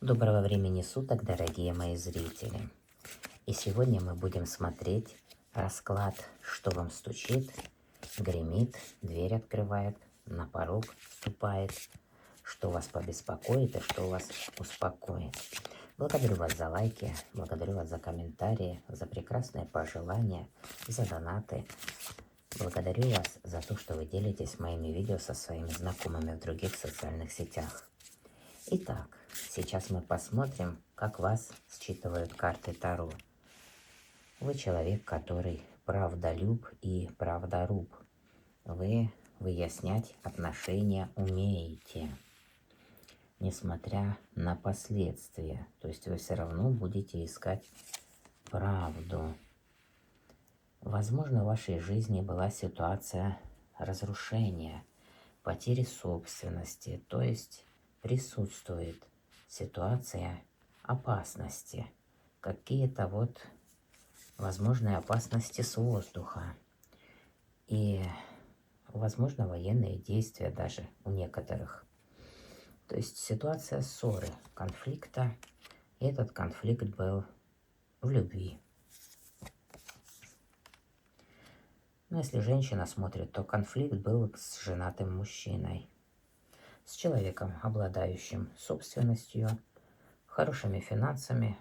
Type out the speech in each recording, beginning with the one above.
Доброго времени суток, дорогие мои зрители! И сегодня мы будем смотреть расклад, что вам стучит, гремит, дверь открывает, на порог ступает, что вас побеспокоит и что вас успокоит. Благодарю вас за лайки, благодарю вас за комментарии, за прекрасные пожелания, за донаты. Благодарю вас за то, что вы делитесь моими видео со своими знакомыми в других социальных сетях. Итак, сейчас мы посмотрим, как вас считывают карты Таро. Вы человек, который правдолюб и правдоруб. Вы выяснять отношения умеете, несмотря на последствия. То есть вы все равно будете искать правду. Возможно, в вашей жизни была ситуация разрушения, потери собственности, то есть присутствует ситуация опасности, какие-то возможные опасности с воздуха и, возможно, военные действия даже у некоторых. То есть ситуация ссоры, конфликта, и этот конфликт был в любви. Но если женщина смотрит, то конфликт был с женатым мужчиной, с человеком, обладающим собственностью, хорошими финансами.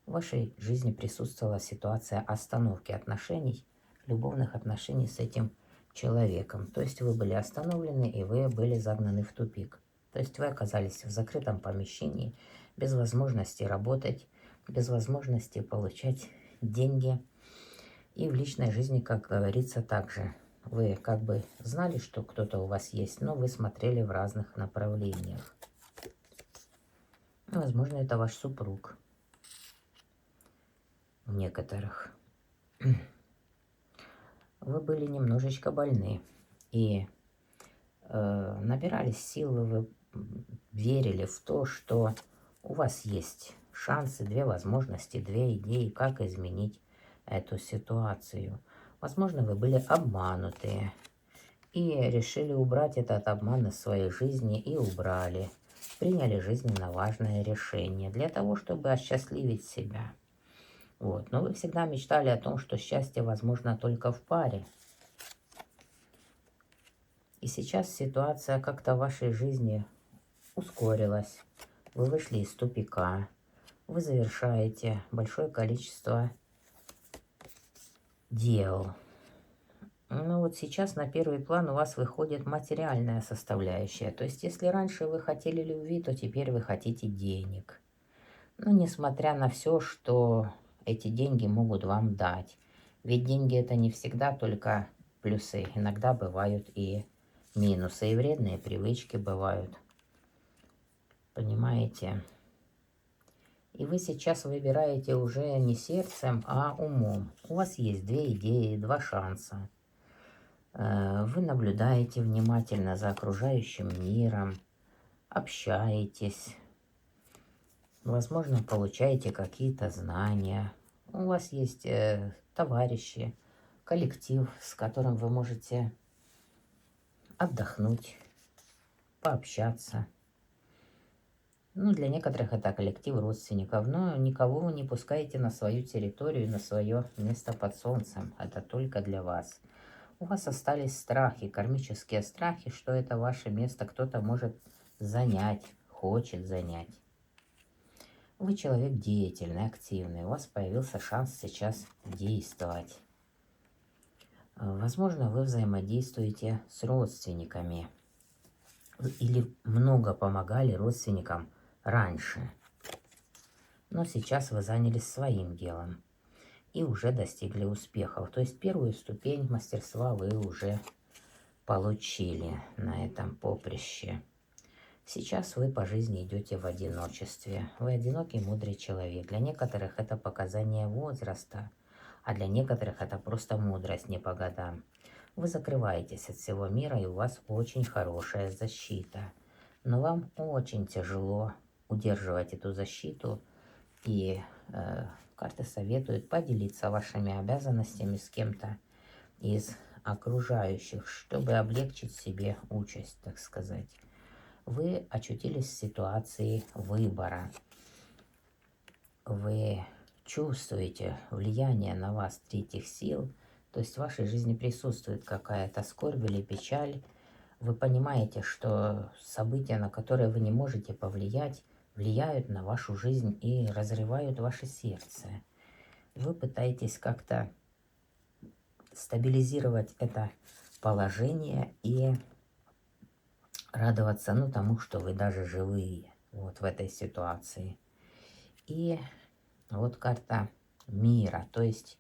В вашей жизни присутствовала ситуация остановки отношений, любовных отношений с этим человеком. То есть вы были остановлены и вы были загнаны в тупик. То есть вы оказались в закрытом помещении, без возможности работать, без возможности получать деньги. И в личной жизни, как говорится, также. Вы как бы знали, что кто-то у вас есть, но вы смотрели в разных направлениях. Возможно, это ваш супруг. У некоторых. Вы были немножечко больны. И набирались силы, вы верили в то, что у вас есть шансы, две возможности, две идеи, как изменить эту ситуацию. Возможно, вы были обмануты и решили убрать этот обман из своей жизни и убрали. Приняли жизненно важное решение для того, чтобы осчастливить себя. Но вы всегда мечтали о том, что счастье возможно только в паре. И сейчас ситуация как-то в вашей жизни ускорилась. Вы вышли из тупика. Вы завершаете большое количество дел. Но сейчас на первый план у вас выходит материальная составляющая. То есть, если раньше вы хотели любви, то теперь вы хотите денег. Но несмотря на все, что эти деньги могут вам дать. Ведь деньги это не всегда только плюсы. Иногда бывают и минусы, и вредные привычки бывают. Понимаете? И вы сейчас выбираете уже не сердцем, а умом. У вас есть две идеи, два шанса. Вы наблюдаете внимательно за окружающим миром, общаетесь, возможно, получаете какие-то знания. У вас есть товарищи, коллектив, с которым вы можете отдохнуть, пообщаться. Для некоторых это коллектив родственников, но никого вы не пускаете на свою территорию, на свое место под солнцем. Это только для вас. У вас остались страхи, кармические страхи, что это ваше место кто-то может занять, хочет занять. Вы человек деятельный, активный, у вас появился шанс сейчас действовать. Возможно, вы взаимодействуете с родственниками или много помогали родственникам раньше, но сейчас вы занялись своим делом и уже достигли успехов. То есть первую ступень мастерства вы уже получили на этом поприще. Сейчас вы по жизни идете в одиночестве. Вы одинокий, мудрый человек. Для некоторых это показание возраста, а для некоторых это просто мудрость не по годам. Вы закрываетесь от всего мира, и у вас очень хорошая защита. Но вам очень тяжело удерживать эту защиту, и карты советуют поделиться вашими обязанностями с кем-то из окружающих, чтобы облегчить себе участь, так сказать. вы очутились в ситуации выбора. Вы чувствуете влияние на вас третьих сил, то есть в вашей жизни присутствует какая-то скорбь или печаль. Вы понимаете, что события, на которые вы не можете повлиять, влияют на вашу жизнь и разрывают ваше сердце. Вы пытаетесь как-то стабилизировать это положение и радоваться, ну, тому, что вы даже живые вот в этой ситуации. И вот карта мира, то есть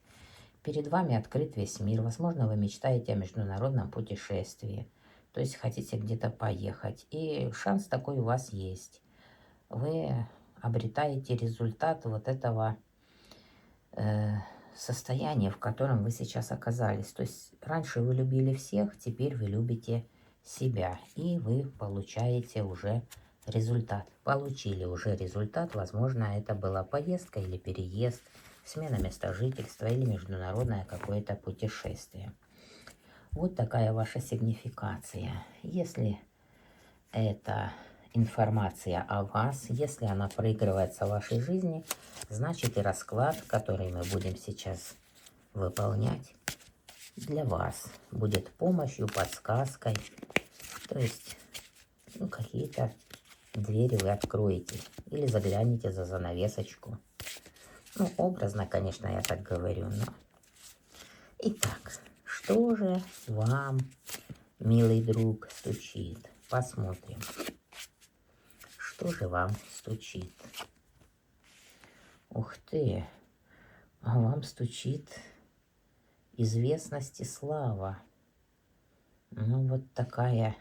перед вами открыт весь мир. Возможно, вы мечтаете о международном путешествии, то есть хотите где-то поехать, и шанс такой у вас есть. Вы обретаете результат вот этого состояния, в котором вы сейчас оказались. То есть раньше вы любили всех, теперь вы любите себя, и вы получаете уже результат. Получили уже результат, возможно, это была поездка или переезд, смена места жительства или международное какое-то путешествие. Вот такая ваша сигнификация. Если это информация о вас, если она проигрывается в вашей жизни, значит и расклад, который мы будем сейчас выполнять, для вас будет помощью, подсказкой. То есть, ну, какие-то двери вы откроете или заглянете за занавесочку. Ну, образно, конечно, я так говорю, но... Итак, что же вам, милый друг, стучит? Посмотрим. Что же вам стучит? Ух ты, а вам стучит известность и слава. Ну, вот такая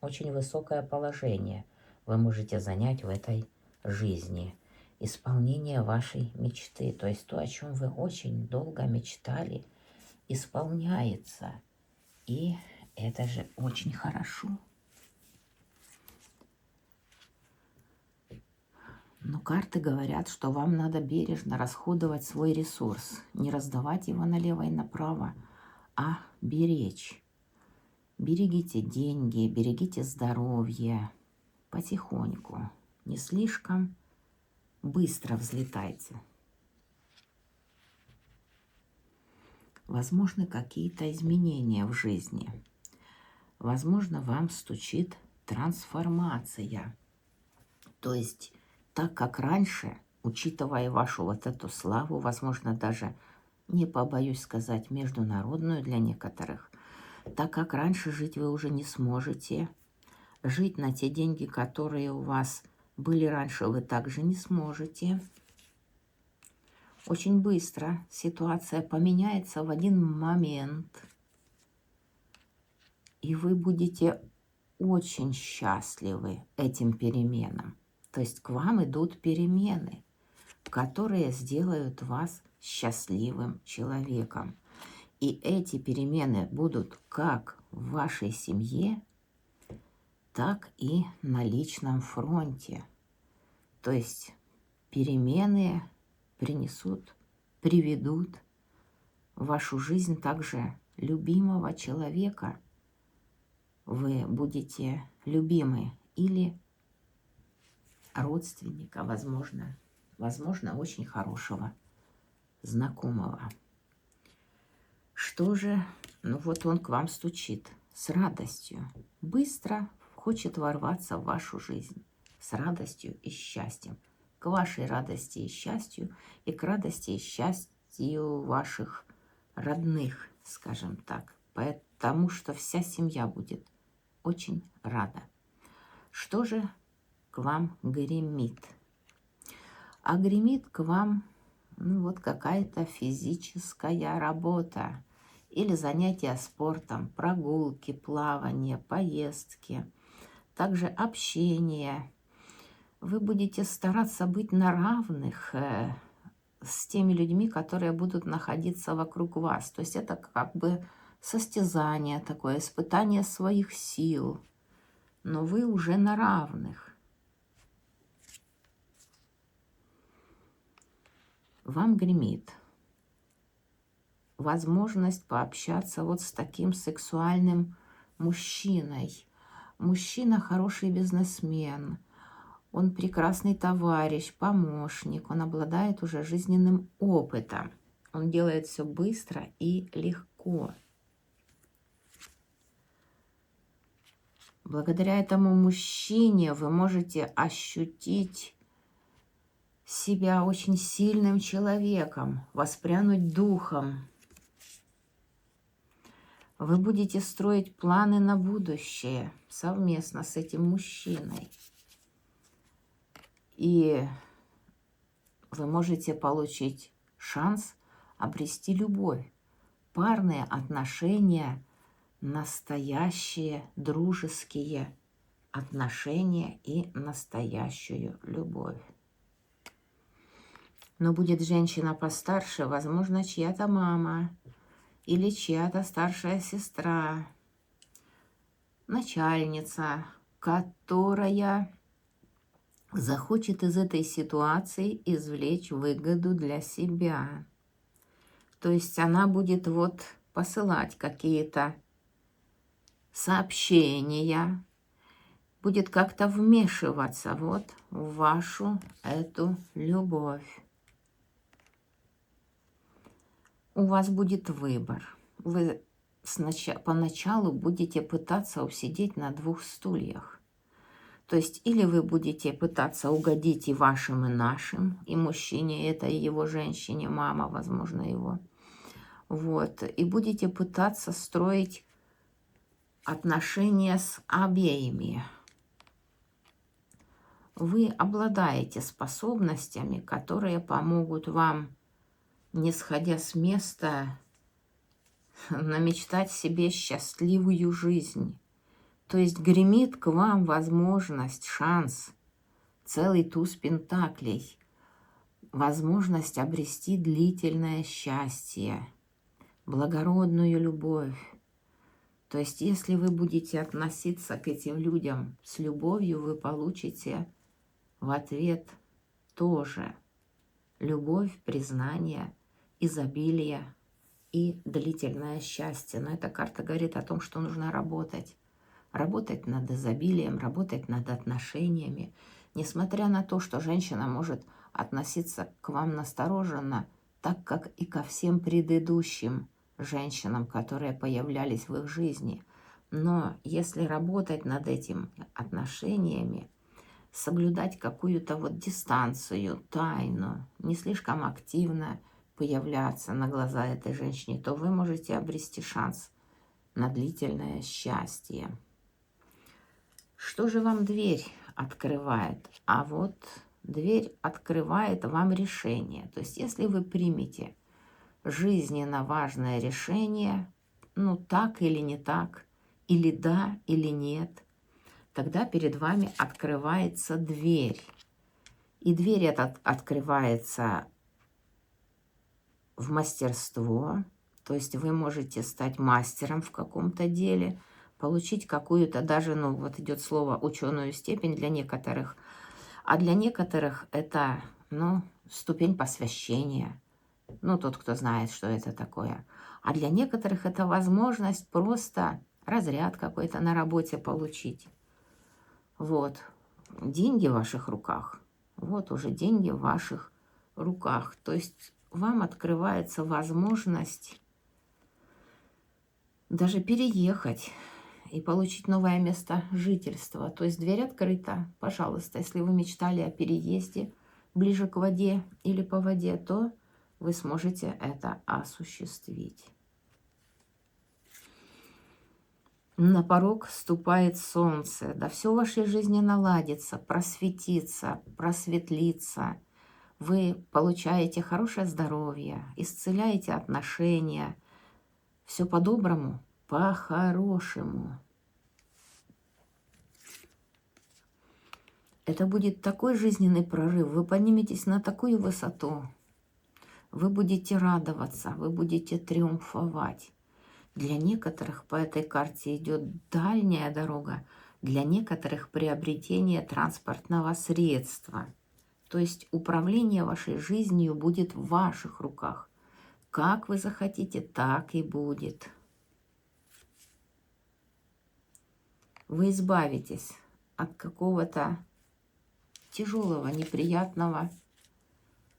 очень высокое положение вы можете занять в этой жизни. Исполнение вашей мечты, то есть то, о чем вы очень долго мечтали, исполняется. И это же очень хорошо. Но карты говорят, что вам надо бережно расходовать свой ресурс, не раздавать его налево и направо, а беречь. Берегите деньги, берегите здоровье потихоньку, не слишком быстро взлетайте. Возможны какие-то изменения в жизни. Возможно, вам стучит трансформация. То есть, так как раньше, учитывая вашу вот эту славу, возможно, даже, не побоюсь сказать, международную для некоторых, так как раньше жить вы уже не сможете, жить на те деньги, которые у вас были раньше, вы также не сможете. Очень быстро ситуация поменяется в один момент, и вы будете очень счастливы этим переменам. То есть к вам идут перемены, которые сделают вас счастливым человеком. И эти перемены будут как в вашей семье, так и на личном фронте. То есть перемены приведут в вашу жизнь также любимого человека. Вы будете любимы или родственника, возможно, очень хорошего знакомого. Что же, ну вот он к вам стучит с радостью, быстро хочет ворваться в вашу жизнь с радостью и счастьем, к вашей радости и счастью, и к радости и счастью ваших родных, скажем так, потому что вся семья будет очень рада. Что же к вам гремит? А гремит к вам, ну, вот какая-то физическая работа или занятия спортом, прогулки, плавание, поездки, также общение. Вы будете стараться быть на равных с теми людьми, которые будут находиться вокруг вас. То есть это как бы состязание такое, испытание своих сил, но вы уже на равных. Вам гремит возможность пообщаться вот с таким сексуальным мужчиной. Мужчина хороший бизнесмен, он прекрасный товарищ, помощник, он обладает уже жизненным опытом. Он делает все быстро и легко. Благодаря этому мужчине вы можете ощутить себя очень сильным человеком, воспрянуть духом. Вы будете строить планы на будущее совместно с этим мужчиной. И вы можете получить шанс обрести любовь. Парные отношения, настоящие дружеские отношения и настоящую любовь. Но будет женщина постарше, возможно, чья-то мама или чья-то старшая сестра, начальница, которая захочет из этой ситуации извлечь выгоду для себя. То есть она будет вот посылать какие-то сообщения, будет как-то вмешиваться вот в вашу эту любовь. У вас будет выбор. Вы поначалу будете пытаться усидеть на двух стульях. То есть или вы будете пытаться угодить и вашим, и нашим, и мужчине это, и его женщине, мама, возможно, его. Вот. И будете пытаться строить отношения с обеими. Вы обладаете способностями, которые помогут вам, не сходя с места, намечтать себе счастливую жизнь. То есть гремит к вам возможность, шанс, целый туз пентаклей, возможность обрести длительное счастье, благородную любовь. То есть если вы будете относиться к этим людям с любовью, вы получите в ответ тоже любовь, признание, изобилие и длительное счастье. Но эта карта говорит о том, что нужно работать. Работать над изобилием, работать над отношениями. Несмотря на то, что женщина может относиться к вам настороженно, так как и ко всем предыдущим женщинам, которые появлялись в их жизни. Но если работать над этими отношениями, соблюдать какую-то вот дистанцию, тайну, не слишком активно появляться на глаза этой женщине, то вы можете обрести шанс на длительное счастье. Что же вам дверь открывает? А вот дверь открывает вам решение. То есть если вы примете жизненно важное решение, ну так или не так, или да, или нет, тогда перед вами открывается дверь. И дверь эта открывается в мастерство, то есть вы можете стать мастером в каком-то деле, получить какую-то даже, ну вот идет слово, ученую степень для некоторых, а для некоторых это, ну, ступень посвящения, ну, тот, кто знает, что это такое. А для некоторых это возможность просто разряд какой-то на работе получить. Вот, деньги в ваших руках, вот уже деньги в ваших руках, то есть вам открывается возможность даже переехать и получить новое место жительства. То есть дверь открыта. Пожалуйста, если вы мечтали о переезде ближе к воде или по воде, то вы сможете это осуществить. На порог ступает солнце. Да все в вашей жизни наладится, просветится, просветлится. Вы получаете хорошее здоровье, исцеляете отношения. Все по-доброму, по-хорошему. Это будет такой жизненный прорыв. Вы подниметесь на такую высоту. Вы будете радоваться, вы будете триумфовать. Для некоторых по этой карте идет дальняя дорога, для некоторых приобретение транспортного средства. То есть управление вашей жизнью будет в ваших руках. Как вы захотите, так и будет. вы избавитесь от какого-то тяжелого, неприятного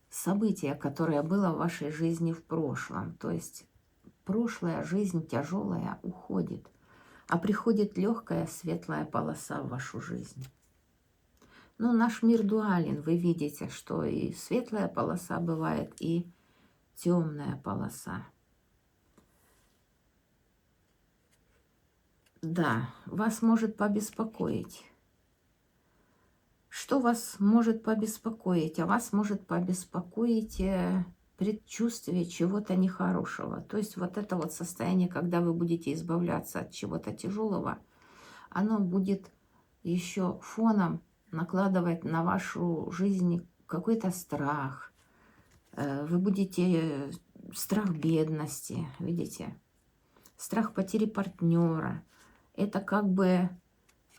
события, которое было в вашей жизни в прошлом. То есть прошлая жизнь тяжелая уходит, а приходит легкая светлая полоса в вашу жизнь. Ну, наш мир дуален, вы видите, что и светлая полоса бывает, и темная полоса. Да, вас может побеспокоить. Что вас может побеспокоить? А вас может побеспокоить предчувствие чего-то нехорошего. То есть вот это вот состояние, когда вы будете избавляться от чего-то тяжелого, оно будет еще фоном накладывать на вашу жизнь какой-то страх. Вы будете... Страх бедности, видите? Страх потери партнера. Это как бы...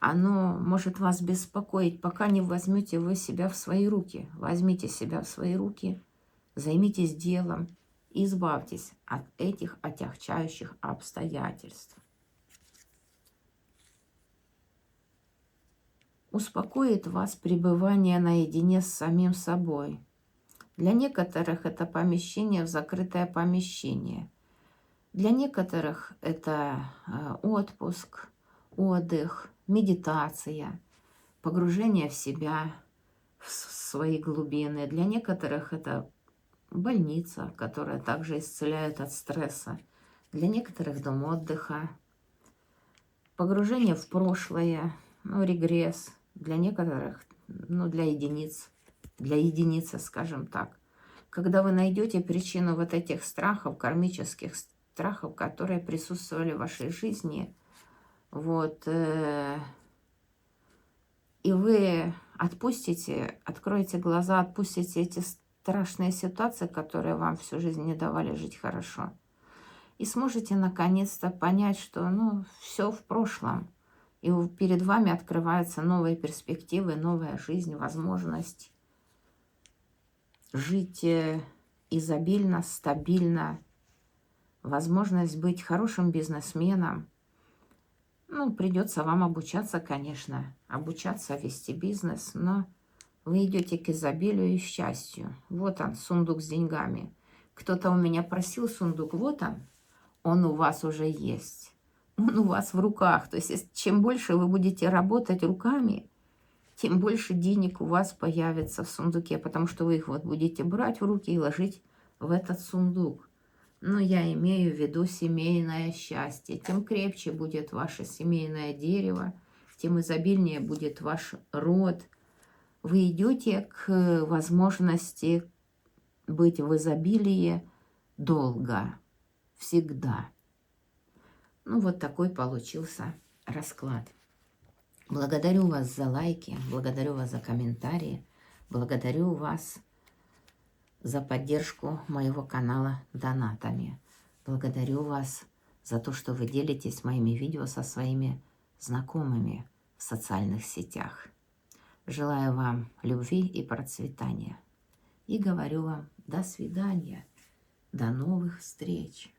Оно может вас беспокоить, пока не возьмете вы себя в свои руки. Возьмите себя в свои руки, займитесь делом и избавьтесь от этих отягчающих обстоятельств. Успокоит вас пребывание наедине с самим собой. Для некоторых это помещение в закрытое помещение. Для некоторых это отпуск, отдых, медитация, погружение в себя, в свои глубины. Для некоторых это больница, которая также исцеляет от стресса. Для некоторых дом отдыха, погружение в прошлое, ну, регресс. Для некоторых, ну, для единицы, скажем так. Когда вы найдете причину вот этих страхов, кармических страхов, которые присутствовали в вашей жизни, вот, и вы отпустите, откроете глаза, отпустите эти страшные ситуации, которые вам всю жизнь не давали жить хорошо, и сможете наконец-то понять, что, ну, все в прошлом, и перед вами открываются новые перспективы, новая жизнь, возможность жить изобильно, стабильно, возможность быть хорошим бизнесменом. Ну, придется вам обучаться, конечно, обучаться вести бизнес, но вы идете к изобилию и счастью. Вот он, сундук с деньгами. Кто-то у меня просил сундук, вот он у вас уже есть. Он у вас в руках. То есть, чем больше вы будете работать руками, тем больше денег у вас появится в сундуке, потому что вы их вот будете брать в руки и ложить в этот сундук. Но я имею в виду семейное счастье. Тем крепче будет ваше семейное дерево, тем изобильнее будет ваш род. Вы идете к возможности быть в изобилии долго, всегда. Ну, вот такой получился расклад. Благодарю вас за лайки, благодарю вас за комментарии, благодарю вас за поддержку моего канала донатами. Благодарю вас за то, что вы делитесь моими видео со своими знакомыми в социальных сетях. Желаю вам любви и процветания. И говорю вам до свидания, до новых встреч.